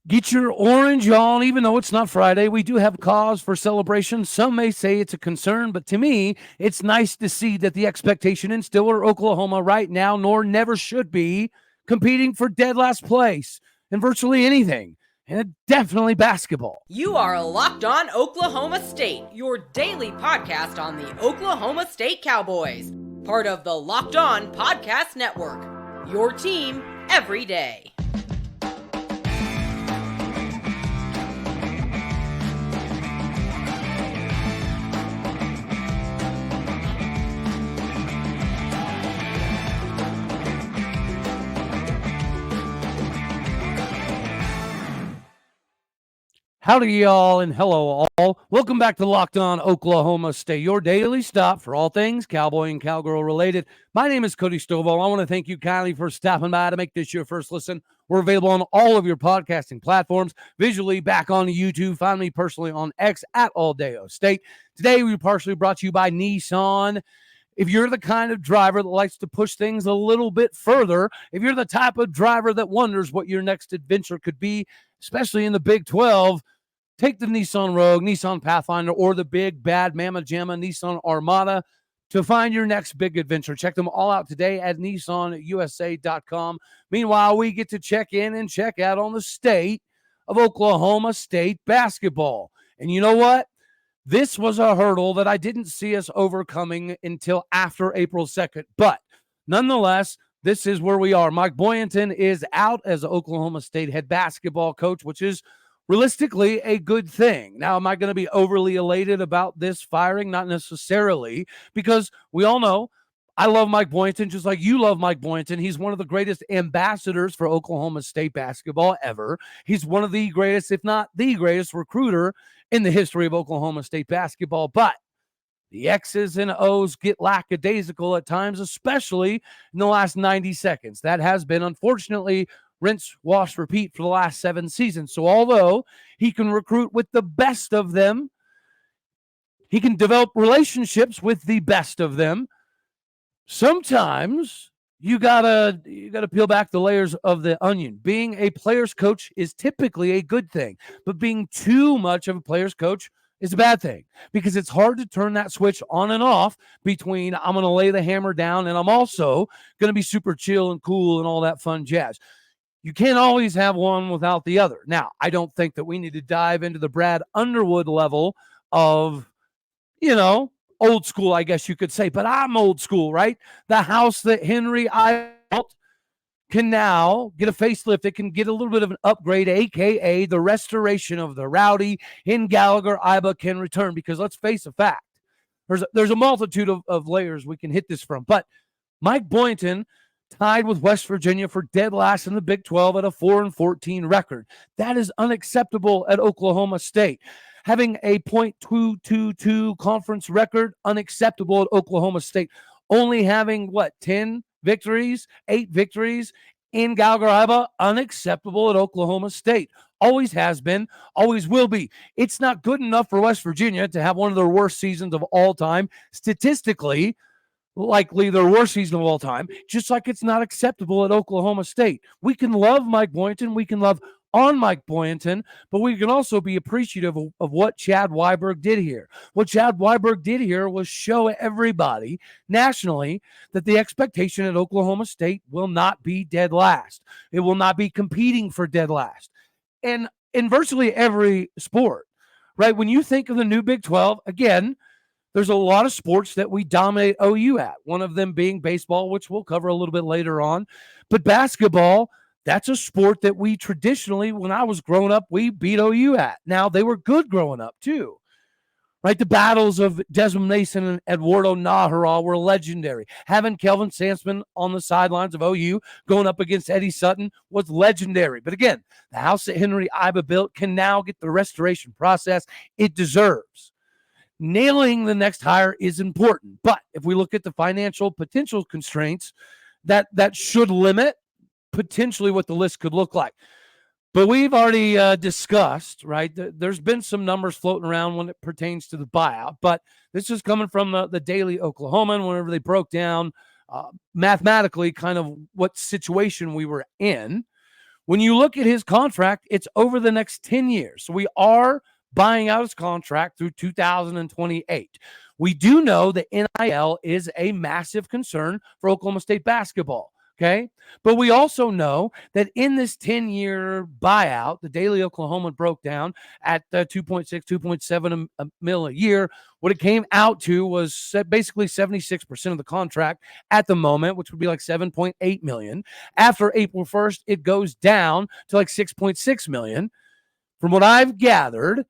Get your orange on, even though it's not Friday. We do have cause for celebration. Some may say it's a concern, but to me, it's nice to see that the expectation in Stillwater, Oklahoma right now, nor never should be, competing for dead last place in virtually anything, and definitely basketball. You are Locked On Oklahoma State, your daily podcast on the Oklahoma State Cowboys, part of the Locked On Podcast Network, your team every day. Howdy, y'all, and hello, all. Welcome back to Locked On Oklahoma State, your daily stop for all things Cowboy and Cowgirl related. My name is Cody Stovall. I want to thank you kindly for stopping by to make this your first listen. We're available on all of your podcasting platforms, visually back on YouTube. Find me personally on X at Alldeo State. Today, we're partially brought to you by Nissan. If you're the kind of driver that likes to push things a little bit further, if you're the type of driver that wonders what your next adventure could be, especially in the Big 12, take the Nissan Rogue, Nissan Pathfinder, or the big bad Mama Jamma Nissan Armada to find your next big adventure. Check them all out today at nissanusa.com. Meanwhile, we get to check in and check out on the state of Oklahoma State basketball. And you know what? This was a hurdle that I didn't see us overcoming until after April 2nd. But nonetheless, this is where we are. Mike Boynton is out as Oklahoma State head basketball coach, which is realistically a good thing. Now, am I going to be overly elated about this firing? Not necessarily, because we all know I love Mike Boynton just like you love Mike Boynton. He's one of the greatest ambassadors for Oklahoma State basketball ever. He's one of the greatest, if not the greatest recruiter in the history of Oklahoma State basketball. But the X's and O's get lackadaisical at times, especially in the last 90 seconds. That has been, unfortunately, rinse, wash, repeat for the last 7 seasons. So although he can recruit with the best of them, he can develop relationships with the best of them, sometimes you gotta peel back the layers of the onion. Being a player's coach is typically a good thing, but being too much of a player's coach is a bad thing, because it's hard to turn that switch on and off between I'm going to lay the hammer down and I'm also going to be super chill and cool and all that fun jazz. You can't always have one without the other. Now, I don't think that we need to dive into the Brad Underwood level of, old school, I guess you could say, but I'm old school, right? The house that Henry I built can now get a facelift. It can get a little bit of an upgrade, a.k.a. the restoration of the Rowdy in Gallagher-IbaArena can return, because let's face a fact. There's a multitude of layers we can hit this from, but Mike Boynton tied with West Virginia for dead last in the Big 12 at a 4-14 record. That is unacceptable at Oklahoma State. Having a .222 conference record, unacceptable at Oklahoma State. Only having, 10 victories, 8 victories in Gallagher-IbaArena, unacceptable at Oklahoma State. Always has been, always will be. It's not good enough for West Virginia to have one of their worst seasons of all time. Statistically, likely their worst season of all time, just like it's not acceptable at Oklahoma State. We can love Mike Boynton. We can love on Mike Boynton, but we can also be appreciative of what Chad Weiberg did here. What Chad Weiberg did here was show everybody nationally that the expectation at Oklahoma State will not be dead last. It will not be competing for dead last. And in virtually every sport, right? When you think of the new Big 12, again, there's a lot of sports that we dominate OU at, one of them being baseball, which we'll cover a little bit later on. But basketball, that's a sport that we traditionally, when I was growing up, we beat OU at. Now, they were good growing up, too. Right? The battles of Desmond Mason and Eduardo Nájera were legendary. Having Kelvin Sampson on the sidelines of OU going up against Eddie Sutton was legendary. But again, the house that Henry Iba built can now get the restoration process it deserves. Nailing the next hire is important. But if we look at the financial potential constraints, that should limit potentially what the list could look like. But we've already discussed, right? There's been some numbers floating around when it pertains to the buyout. But this is coming from the Daily Oklahoman, whenever they broke down mathematically kind of what situation we were in. When you look at his contract, it's over the next 10 years. So we are buying out his contract through 2028. We do know that N.I.L is a massive concern for Oklahoma State basketball. Okay. But we also know that in this 10-year buyout, the Daily Oklahoma broke down at 2.6, 2.7 mil a year. What it came out to was basically 76% of the contract at the moment, which would be like 7.8 million. After April 1st, it goes down to like 6.6 million. From what I've gathered,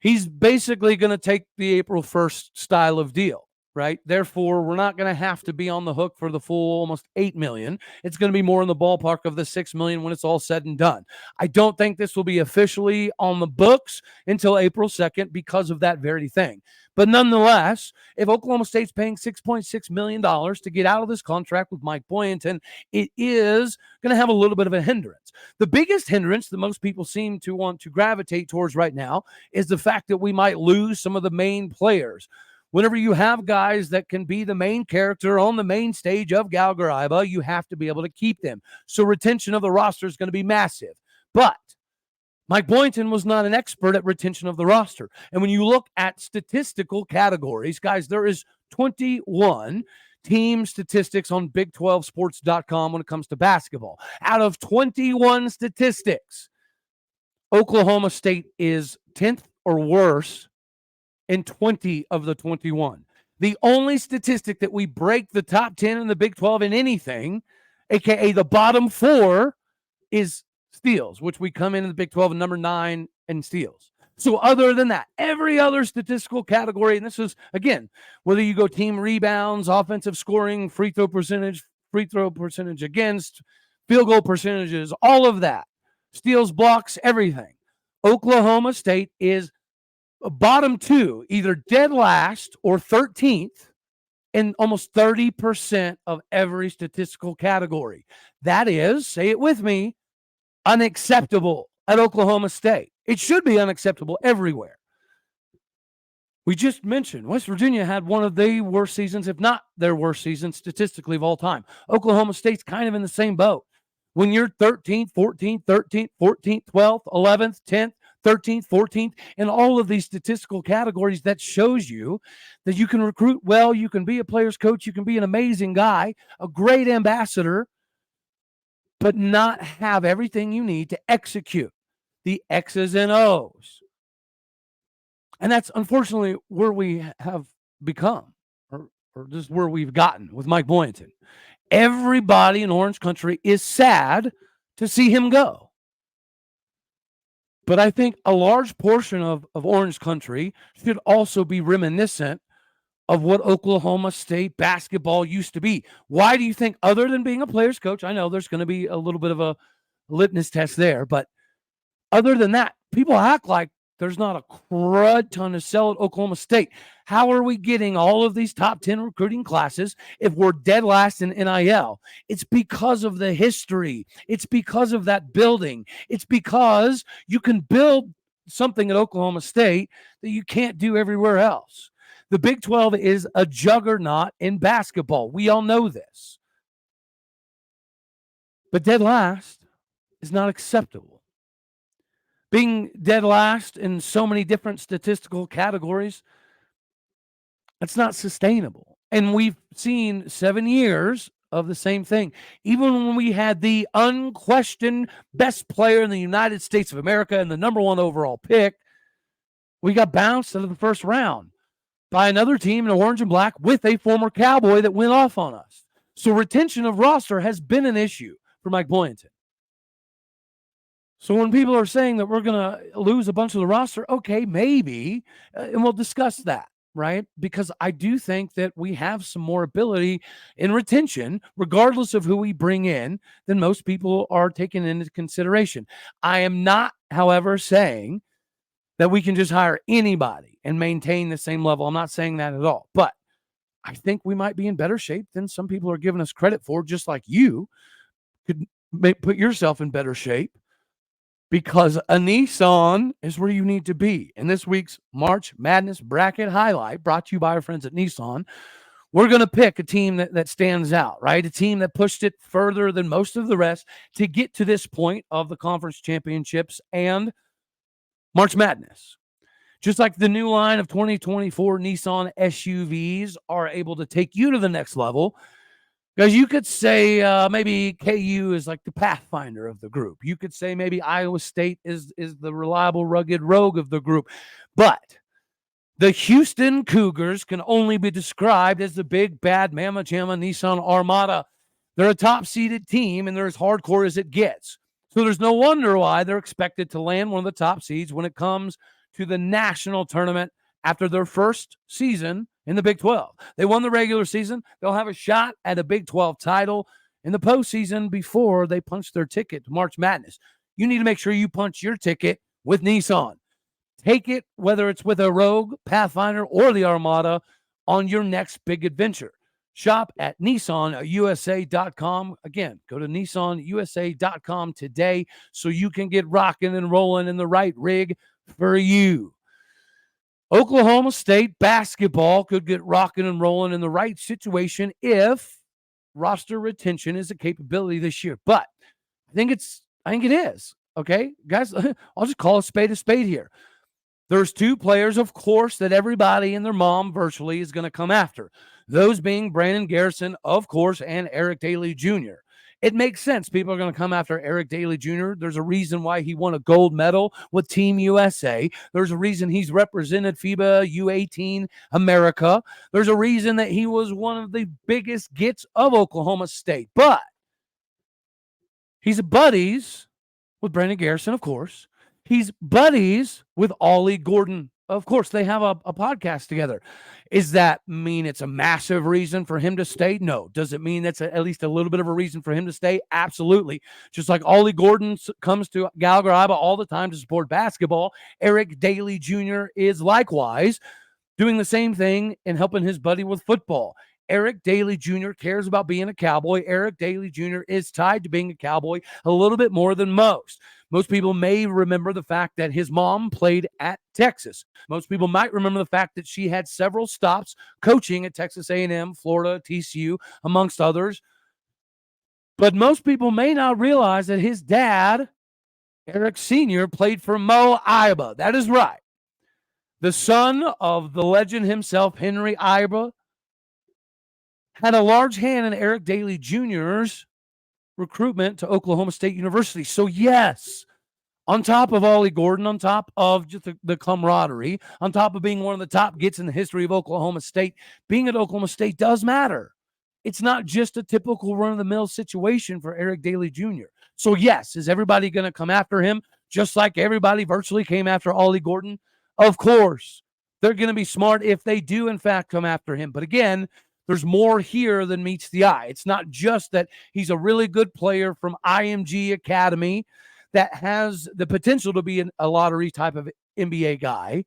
he's basically going to take the April 1st style of deal. Right. Therefore, we're not going to have to be on the hook for the full almost 8 million. It's going to be more in the ballpark of the 6 million when it's all said and done. I don't think this will be officially on the books until April 2nd because of that very thing. But nonetheless, if Oklahoma State's paying $6.6 million to get out of this contract with Mike Boynton, it is going to have a little bit of a hindrance. The biggest hindrance that most people seem to want to gravitate towards right now is the fact that we might lose some of the main players. Whenever you have guys that can be the main character on the main stage of Gallagher-IbaArena, you have to be able to keep them. So retention of the roster is going to be massive. But Mike Boynton was not an expert at retention of the roster. And when you look at statistical categories, guys, there is 21 team statistics on Big12Sports.com when it comes to basketball. Out of 21 statistics, Oklahoma State is 10th or worse in 20 of the 21. The only statistic that we break the top 10 in the Big 12 in anything, aka the bottom 4, is steals, which we come in the Big 12 at number 9 in steals. So other than that, every other statistical category, and this is, again, whether you go team rebounds, offensive scoring, free throw percentage against, field goal percentages, all of that, steals, blocks, everything. Oklahoma State is bottom 2, either dead last or 13th in almost 30% of every statistical category. That is, say it with me, unacceptable at Oklahoma State. It should be unacceptable everywhere. We just mentioned West Virginia had one of the worst seasons, if not their worst season statistically of all time. Oklahoma State's kind of in the same boat. When you're 13th, 14th, 13th, 14th, 12th, 11th, 10th, 13th, 14th, in all of these statistical categories, that shows you that you can recruit well, you can be a player's coach, you can be an amazing guy, a great ambassador, but not have everything you need to execute the X's and O's. And that's unfortunately where we have become, or just where we've gotten with Mike Boynton. Everybody in Orange Country is sad to see him go. But I think a large portion of Orange Country should also be reminiscent of what Oklahoma State basketball used to be. Why do you think, other than being a player's coach, I know there's going to be a little bit of a litmus test there, but other than that, people act like there's not a crud ton to sell at Oklahoma State. How are we getting all of these top 10 recruiting classes if we're dead last in NIL? It's because of the history. It's because of that building. It's because you can build something at Oklahoma State that you can't do everywhere else. The Big 12 is a juggernaut in basketball. We all know this. But dead last is not acceptable. Being dead last in so many different statistical categories, that's not sustainable. And we've seen 7 years of the same thing. Even when we had the unquestioned best player in the United States of America and the number 1 overall pick, we got bounced out of the first round by another team in orange and black with a former Cowboy that went off on us. So retention of roster has been an issue for Mike Boynton. So when people are saying that we're going to lose a bunch of the roster, okay, maybe, and we'll discuss that, right? Because I do think that we have some more ability in retention, regardless of who we bring in, than most people are taking into consideration. I am not, however, saying that we can just hire anybody and maintain the same level. I'm not saying that at all. But I think we might be in better shape than some people are giving us credit for, just like you could put yourself in better shape. Because a Nissan is where you need to be. In this week's March Madness Bracket Highlight, brought to you by our friends at Nissan, we're going to pick a team that stands out, right? A team that pushed it further than most of the rest to get to this point of the conference championships and March Madness. Just like the new line of 2024 Nissan SUVs are able to take you to the next level, because you could say maybe KU is like the pathfinder of the group. You could say maybe Iowa State is the reliable, rugged rogue of the group. But the Houston Cougars can only be described as the big, bad, Mama Jamma Nissan Armada. They're a top-seeded team, and they're as hardcore as it gets. So there's no wonder why they're expected to land one of the top seeds when it comes to the national tournament after their first season in the Big 12. They won the regular season. They'll have a shot at a Big 12 title in the postseason before they punch their ticket to March Madness. You need to make sure you punch your ticket with Nissan. Take it, whether it's with a Rogue, Pathfinder, or the Armada, on your next big adventure. Shop at NissanUSA.com. Again, go to NissanUSA.com today so you can get rocking and rolling in the right rig for you. Oklahoma State basketball could get rocking and rolling in the right situation if roster retention is a capability this year. But I think it is. Okay, guys, I'll just call a spade here. There's two players, of course, that everybody and their mom virtually is going to come after. Those being Brandon Garrison, of course, and Eric Dailey Jr. It makes sense. People are going to come after Eric Dailey Jr. There's a reason why he won a gold medal with Team USA. There's a reason he's represented FIBA U18 America. There's a reason that he was one of the biggest gets of Oklahoma State. But he's buddies with Brandon Garrison, of course. He's buddies with Ollie Gordon. Of course, they have a podcast together. Does that mean it's a massive reason for him to stay? No. Does it mean that's at least a little bit of a reason for him to stay? Absolutely. Just like Ollie Gordon comes to Gallagher-IbaArena all the time to support basketball, Eric Dailey Jr. is likewise doing the same thing and helping his buddy with football. Eric Dailey Jr. cares about being a Cowboy. Eric Dailey Jr. is tied to being a Cowboy a little bit more than most. Most people may remember the fact that his mom played at Texas. Most people might remember the fact that she had several stops coaching at Texas A&M, Florida, TCU, amongst others. But most people may not realize that his dad, Eric Sr., played for Mo Iba. That is right. The son of the legend himself, Henry Iba, had a large hand in Eric Dailey Jr.'s recruitment to Oklahoma State University. So yes, on top of Ollie Gordon, on top of just the camaraderie, on top of being one of the top gets in the history of Oklahoma State, being at Oklahoma State does matter. It's not just a typical run-of-the-mill situation for Eric Dailey Jr. So yes, is everybody going to come after him just like everybody virtually came after Ollie Gordon? Of course. They're going to be smart if they do, in fact, come after him. But again, there's more here than meets the eye. It's not just that he's a really good player from IMG Academy that has the potential to be a lottery type of NBA guy.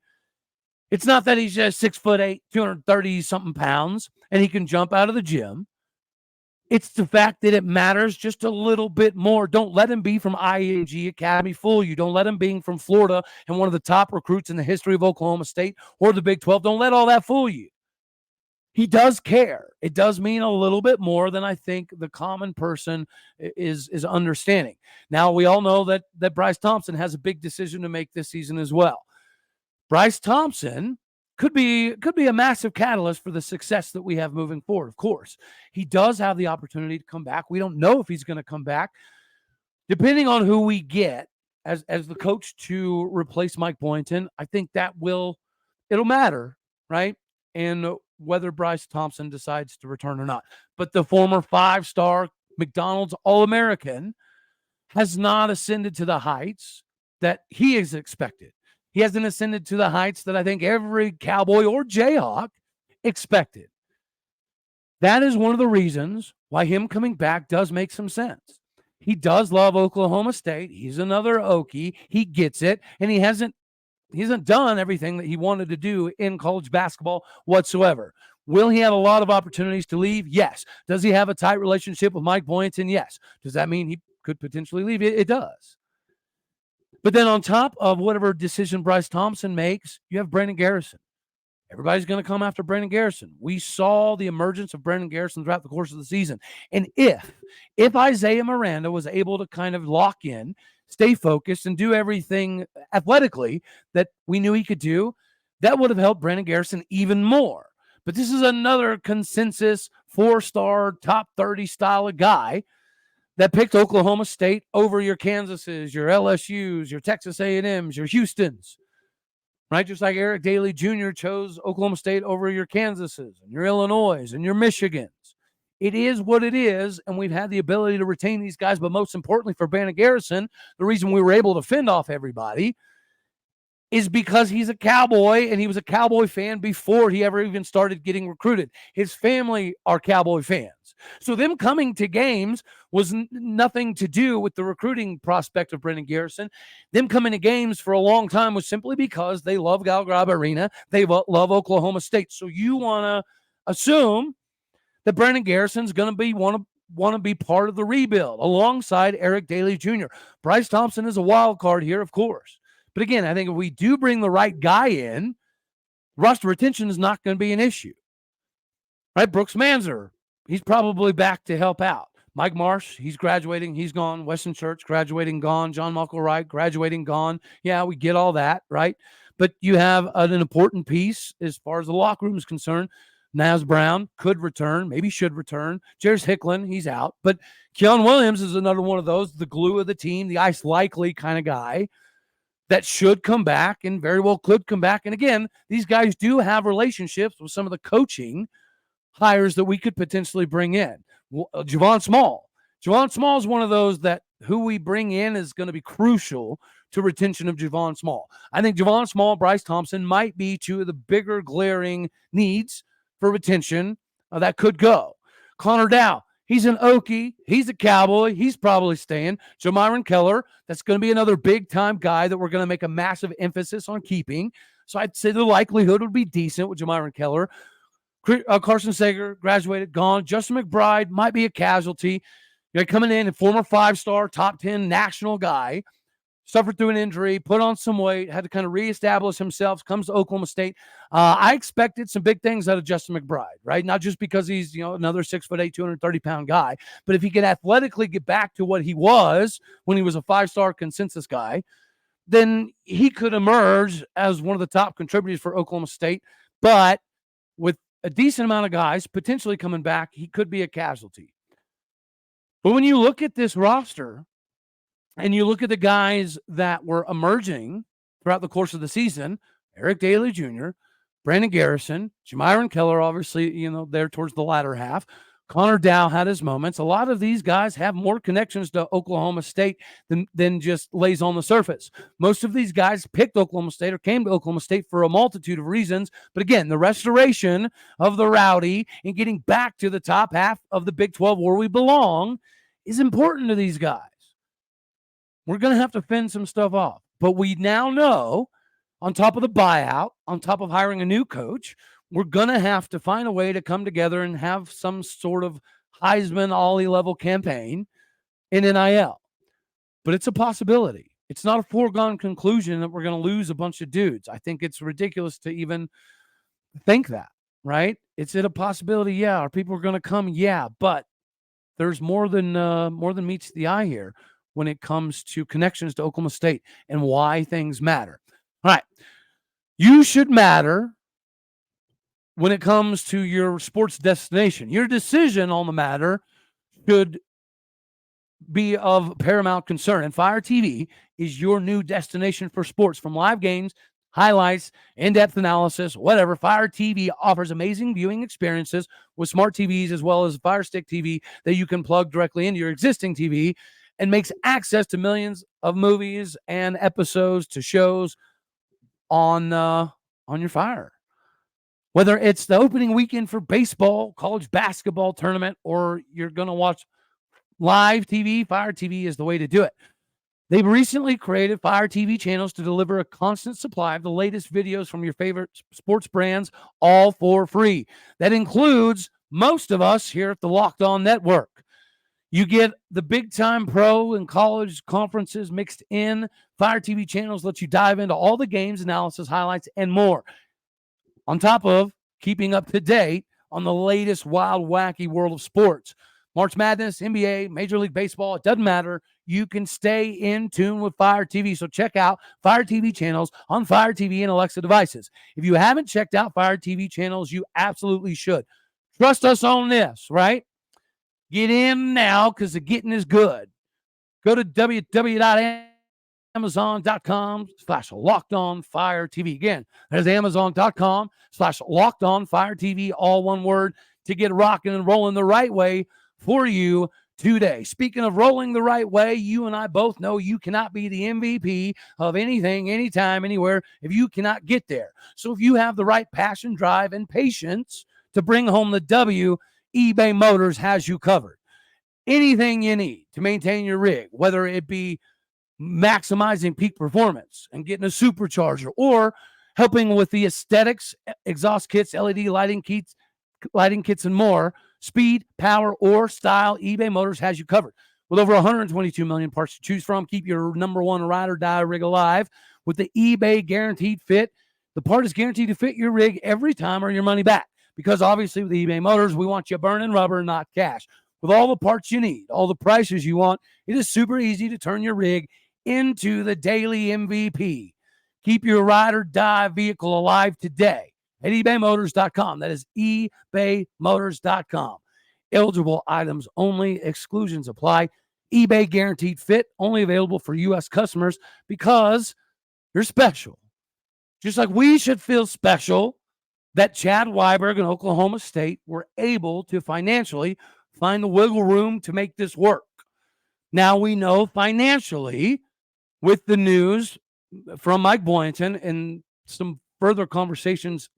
It's not that he's just 6'8", 230-something pounds, and he can jump out of the gym. It's the fact that it matters just a little bit more. Don't let him be from IMG Academy fool you. Don't let him be from Florida and one of the top recruits in the history of Oklahoma State or the Big 12. Don't let all that fool you. He does care. It does mean a little bit more than I think the common person is understanding. Now, we all know that Bryce Thompson has a big decision to make this season as well. Bryce Thompson could be a massive catalyst for the success that we have moving forward, of course. He does have the opportunity to come back. We don't know if he's going to come back. Depending on who we get as the coach to replace Mike Boynton, I think it'll matter, right? And whether Bryce Thompson decides to return or not. But the former 5-star McDonald's All-American has not ascended to the heights that he is expected. He hasn't ascended to the heights that I think every Cowboy or Jayhawk expected. That is one of the reasons why him coming back does make some sense. He does love Oklahoma State. He's another Okie. He gets it, and he hasn't done everything that he wanted to do in college basketball whatsoever. Will he have a lot of opportunities to leave? Yes. Does he have a tight relationship with Mike Boynton? Yes. Does that mean he could potentially leave? It does. But then on top of whatever decision Bryce Thompson makes, you have Brandon Garrison. everybody's going to come after Brandon Garrison. We saw the emergence of Brandon Garrison throughout the course of the season. And if Isaiah Miranda was able to kind of lock in, stay focused, and do everything athletically that we knew he could do, that would have helped Brandon Garrison even more. But this is another consensus 4-star, top 30 style of guy that picked Oklahoma State over your Kansases, your LSUs, your Texas A&Ms, your Houstons, right? Just like Eric Dailey Jr. chose Oklahoma State over your Kansases and your Illinois and your Michigans. It is what it is, and we've had the ability to retain these guys, but most importantly for Brandon Garrison, the reason we were able to fend off everybody is because he's a Cowboy, and he was a Cowboy fan before he ever even started getting recruited. His family are Cowboy fans. So them coming to games was nothing to do with the recruiting prospect of Brandon Garrison. Them coming to games for a long time was simply because they love Gallagher-IbaArena. They love Oklahoma State. So you want to assume that Brandon Garrison's going to be want to be part of the rebuild alongside Eric Dailey Jr. Bryce Thompson is a wild card here, of course. But again, I think if we do bring the right guy in, roster retention is not going to be an issue. Right? Brooks Manzer, he's probably back to help out. Mike Marsh, he's graduating. He's gone. Weston Church, graduating, gone. John Mucklereich, graduating, gone. Yeah, we get all that, right? But you have an important piece as far as the locker room is concerned. Naz Brown could return, maybe should return. Jairus Hicklin, he's out. But Keon Williams is another one of those, the glue of the team, the ice likely kind of guy that should come back and very well could come back. And again, these guys do have relationships with some of the coaching hires that we could potentially bring in. Javon Small. Javon Small is one of those that who we bring in is going to be crucial to retention of Javon Small. I think Javon Small, Bryce Thompson might be two of the bigger glaring needs for retention that could go. Conner Dow. He's an Okie. He's a Cowboy. He's probably staying. Jamiron Keller, that's going to be another big-time guy that we're going to make a massive emphasis on keeping. So I'd say the likelihood would be decent with Jamiron Keller. Carson Sager, graduated, gone. Justin McBride might be a casualty. You're coming in, a former 5-star, top 10 national guy. Suffered through an injury, put on some weight, had to kind of reestablish himself, comes to Oklahoma State. I expected some big things out of Justin McBride, right? Not just because he's, another 6'8", 230-pound guy, but if he could athletically get back to what he was when he was a 5-star consensus guy, then he could emerge as one of the top contributors for Oklahoma State. But with a decent amount of guys potentially coming back, he could be a casualty. But when you look at this roster, and you look at the guys that were emerging throughout the course of the season, Eric Dailey Jr., Brandon Garrison, Jamiron Keller, obviously, there towards the latter half. Conner Dow had his moments. A lot of these guys have more connections to Oklahoma State than just lays on the surface. Most of these guys picked Oklahoma State or came to Oklahoma State for a multitude of reasons. But again, the restoration of the Rowdy and getting back to the top half of the Big 12 where we belong is important to these guys. We're going to have to fend some stuff off. But we now know, on top of the buyout, on top of hiring a new coach, we're going to have to find a way to come together and have some sort of Heisman Ollie level campaign in N.I.L. But it's a possibility. It's not a foregone conclusion that we're going to lose a bunch of dudes. I think it's ridiculous to even think that, right? Is it a possibility? Yeah. Are people going to come? Yeah. But there's more than meets the eye here when it comes to connections to Oklahoma State and why things matter. All right. You should matter when it comes to your sports destination. Your decision on the matter should be of paramount concern. And Fire TV is your new destination for sports. From live games, highlights, in-depth analysis, whatever, Fire TV offers amazing viewing experiences with smart TVs as well as Fire Stick TV that you can plug directly into your existing TV and makes access to millions of movies and episodes to shows on your Fire. Whether it's the opening weekend for baseball, college basketball tournament, or you're going to watch live TV, Fire TV is the way to do it. They've recently created Fire TV channels to deliver a constant supply of the latest videos from your favorite sports brands, all for free. That includes most of us here at the Locked On Network. You get the big-time pro and college conferences mixed in. Fire TV channels let you dive into all the games, analysis, highlights, and more. on top of keeping up to date on the latest wild, wacky world of sports. March Madness, NBA, Major League Baseball, it doesn't matter. You can stay in tune with Fire TV. So check out Fire TV channels on Fire TV and Alexa devices. If you haven't checked out Fire TV channels, you absolutely should. Trust us on this, right? Get in now because the getting is good. Go to www.amazon.com/LockedOnFireTV. Again, there's Amazon.com/LockedOnFireTV, all one word, to get rocking and rolling the right way for you today. Speaking of rolling the right way, you and I both know you cannot be the MVP of anything, anytime, anywhere if you cannot get there. So if you have the right passion, drive, and patience to bring home the W, eBay Motors has you covered. Anything you need to maintain your rig, whether it be maximizing peak performance and getting a supercharger, or helping with the aesthetics, exhaust kits, LED lighting kits, and more, speed, power, or style, eBay Motors has you covered. With over 122 million parts to choose from, keep your number one ride or die rig alive with the eBay Guaranteed Fit. The part is guaranteed to fit your rig every time or your money back. Because obviously with eBay Motors, we want you burning rubber, not cash. With all the parts you need, all the prices you want, it is super easy to turn your rig into the daily MVP. Keep your ride or die vehicle alive today at ebaymotors.com. That is ebaymotors.com. Eligible items only. Exclusions apply. eBay Guaranteed Fit, only available for U.S. customers because you're special. Just like we should feel special that Chad Weiberg and Oklahoma State were able to financially find the wiggle room to make this work. Now we know financially, with the news from Mike Boynton and some further conversations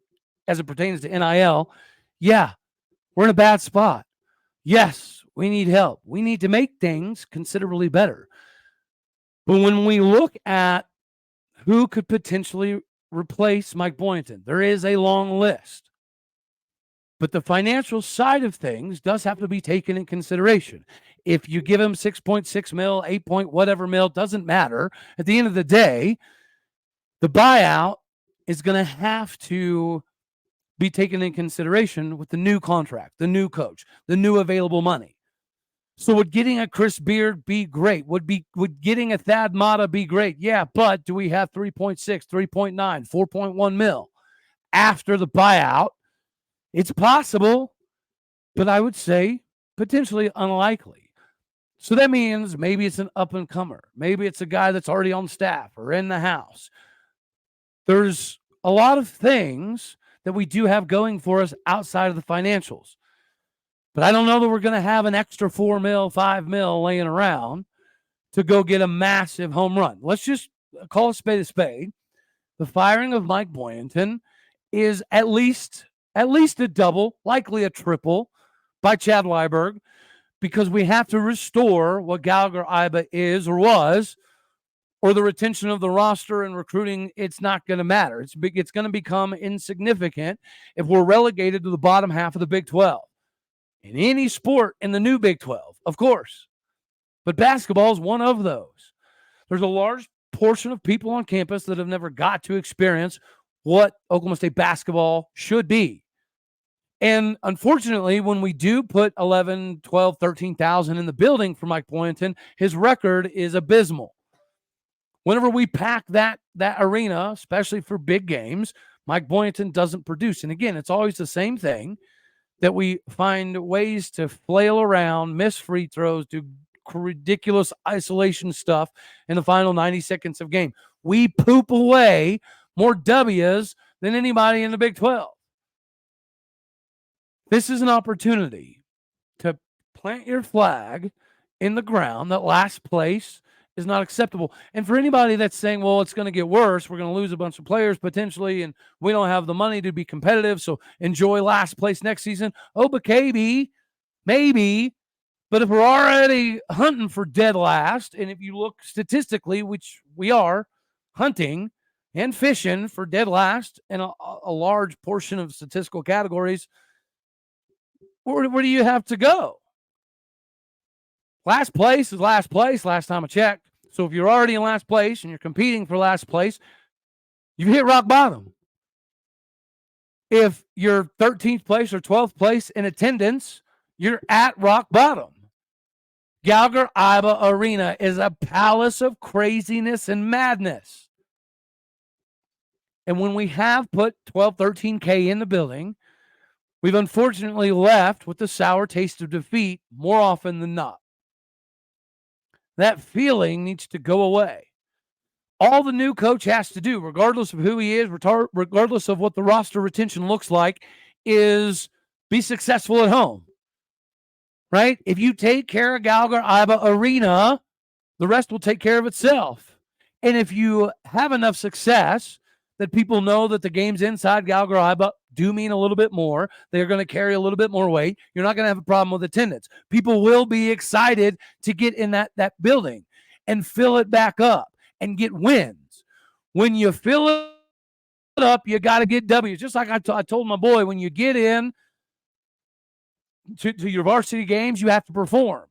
as it pertains to N.I.L, yeah, we're in a bad spot. Yes, we need help. We need to make things considerably better. But when we look at who could potentially replace Mike Boynton, there is a long list. But the financial side of things does have to be taken in consideration. If you give him 6.6 mil, 8 point whatever mil, doesn't matter. At the end of the day, the buyout is going to have to be taken in consideration with the new contract, the new coach, the new available money. So would getting a Chris Beard be great? Would getting a Thad Matta be great? Yeah, but do we have 3.6, 3.9, 4.1 mil after the buyout? It's possible, but I would say potentially unlikely. So that means maybe it's an up-and-comer. Maybe it's a guy that's already on staff or in the house. There's a lot of things that we do have going for us outside of the financials. But I don't know that we're going to have an extra 4 mil, 5 mil laying around to go get a massive home run. Let's just call a spade a spade. The firing of Mike Boynton is at least a double, likely a triple by Chad Weiberg, because we have to restore what Gallagher-IbaArena is or was, or the retention of the roster and recruiting. It's not going to matter. It's going to become insignificant if we're relegated to the bottom half of the Big 12. In any sport in the new Big 12, of course. But basketball is one of those. There's a large portion of people on campus that have never got to experience what Oklahoma State basketball should be. And unfortunately, when we do put 11, 12, 13,000 in the building for Mike Boynton, his record is abysmal. Whenever we pack that arena, especially for big games, Mike Boynton doesn't produce. And again, it's always the same thing, that we find ways to flail around, miss free throws, do ridiculous isolation stuff in the final 90 seconds of game. We poop away more W's than anybody in the Big 12. This is an opportunity to plant your flag in the ground that last place is not acceptable. And for anybody that's saying, well, it's going to get worse, we're going to lose a bunch of players potentially, and we don't have the money to be competitive, so enjoy last place next season. Oh, but maybe. But if we're already hunting for dead last, and if you look statistically, which we are hunting and fishing for dead last in a large portion of statistical categories, where do you have to go? Last place is last place, last time I checked. So if you're already in last place and you're competing for last place, you've hit rock bottom. If you're 13th place or 12th place in attendance, you're at rock bottom. Gallagher-IbaArena is a palace of craziness and madness. And when we have put 12, 13K in the building, we've unfortunately left with the sour taste of defeat more often than not. That feeling needs to go away. All the new coach has to do, regardless of who he is, regardless of what the roster retention looks like, is be successful at home. Right? If you take care of Gallagher-IbaArena, the rest will take care of itself. And if you have enough success that people know that the games inside Gallagher-IBA do mean a little bit more, they're going to carry a little bit more weight, you're not going to have a problem with attendance. People will be excited to get in that building and fill it back up and get wins. When you fill it up, you got to get W's. Just like I told my boy, when you get in to your varsity games, you have to perform.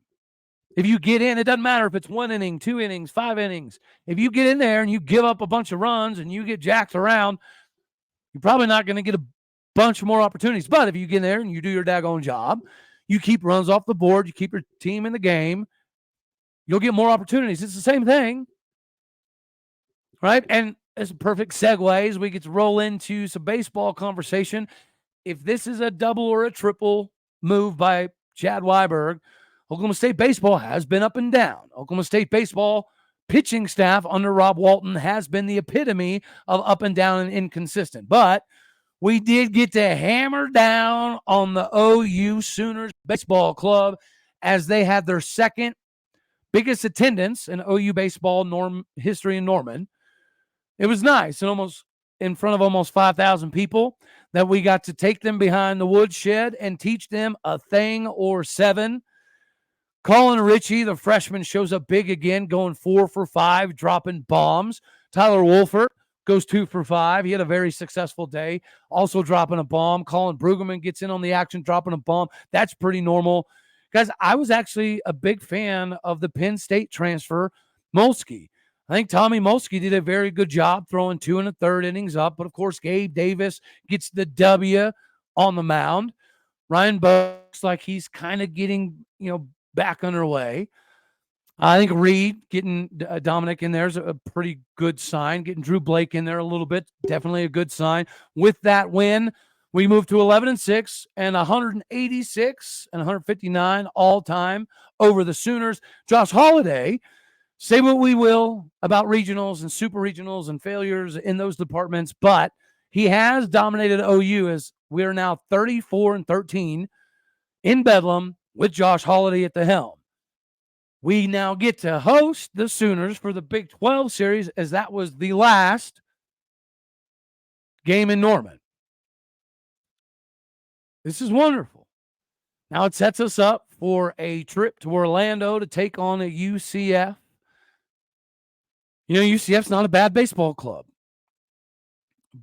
If you get in, it doesn't matter if it's 1 inning, 2 innings, 5 innings. If you get in there and you give up a bunch of runs and you get jacked around, you're probably not going to get a bunch more opportunities. But if you get in there and you do your daggone job, you keep runs off the board, you keep your team in the game, you'll get more opportunities. It's the same thing, right? And it's a perfect segue as we get to roll into some baseball conversation. If this is a double or a triple move by Chad Weiberg, Oklahoma State baseball has been up and down. Oklahoma State baseball pitching staff under Rob Walton has been the epitome of up and down and inconsistent. But we did get to hammer down on the OU Sooners Baseball Club as they had their second biggest attendance in OU baseball history in Norman. It was nice and almost in front of almost 5,000 people that we got to take them behind the woodshed and teach them a thing or seven. Colin Ritchie, the freshman, shows up big again, going 4 for 5, dropping bombs. Tyler Wolfert goes 2 for 5. He had a very successful day, also dropping a bomb. Colin Brueggemann gets in on the action, dropping a bomb. That's pretty normal. Guys, I was actually a big fan of the Penn State transfer, Molsky. I think Tommy Molsky did a very good job throwing 2 1/3 innings up. But, of course, Gabe Davis gets the W on the mound. Ryan Bowe looks like he's kind of getting, back underway. I think Reed getting Dominic in there is a pretty good sign. Getting Drew Blake in there a little bit, definitely a good sign. With that win, we move to 11-6 and 186 and 159 all time over the Sooners. Josh Holliday, say what we will about regionals and super regionals and failures in those departments, but he has dominated OU as we are now 34-13 in Bedlam with Josh Holliday at the helm. We now get to host the Sooners for the Big 12 series, as that was the last game in Norman. This is wonderful. Now it sets us up for a trip to Orlando to take on a UCF. UCF's not a bad baseball club.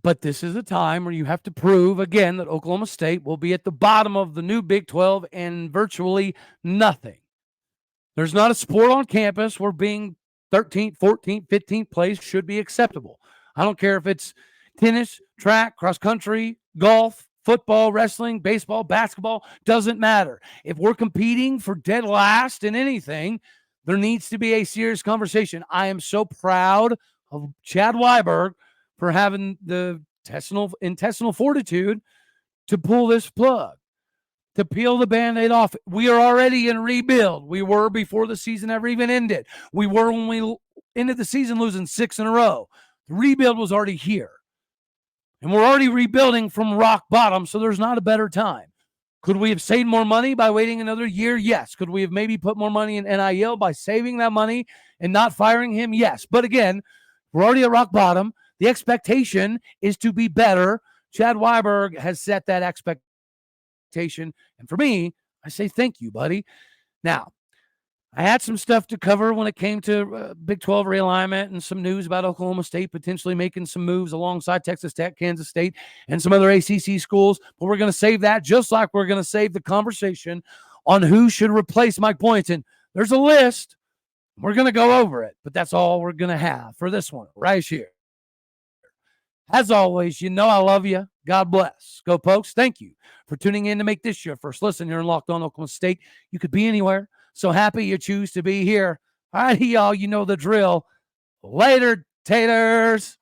But this is a time where you have to prove, again, that Oklahoma State will be at the bottom of the new Big 12 and virtually nothing. There's not a sport on campus where being 13th, 14th, 15th place should be acceptable. I don't care if it's tennis, track, cross country, golf, football, wrestling, baseball, basketball, doesn't matter. If we're competing for dead last in anything, there needs to be a serious conversation. I am so proud of Chad Weiberg for having the intestinal fortitude to pull this plug, to peel the Band-Aid off. We are already in rebuild. We were before the season ever even ended. We were when we ended the season losing 6 in a row. The rebuild was already here. And we're already rebuilding from rock bottom, so there's not a better time. Could we have saved more money by waiting another year? Yes. Could we have maybe put more money in N.I.L by saving that money and not firing him? Yes. But again, we're already at rock bottom. The expectation is to be better. Chad Weiberg has set that expectation. And for me, I say thank you, buddy. Now, I had some stuff to cover when it came to Big 12 realignment and some news about Oklahoma State potentially making some moves alongside Texas Tech, Kansas State, and some other ACC schools. But we're going to save that, just like we're going to save the conversation on who should replace Mike Boynton. There's a list. We're going to go over it, but that's all we're going to have for this one right here. As always, I love you. God bless. Go Pokes. Thank you for tuning in to make this your first listen here in Locked On Oklahoma State. You could be anywhere. So happy you choose to be here. All right, y'all, you know the drill. Later, taters.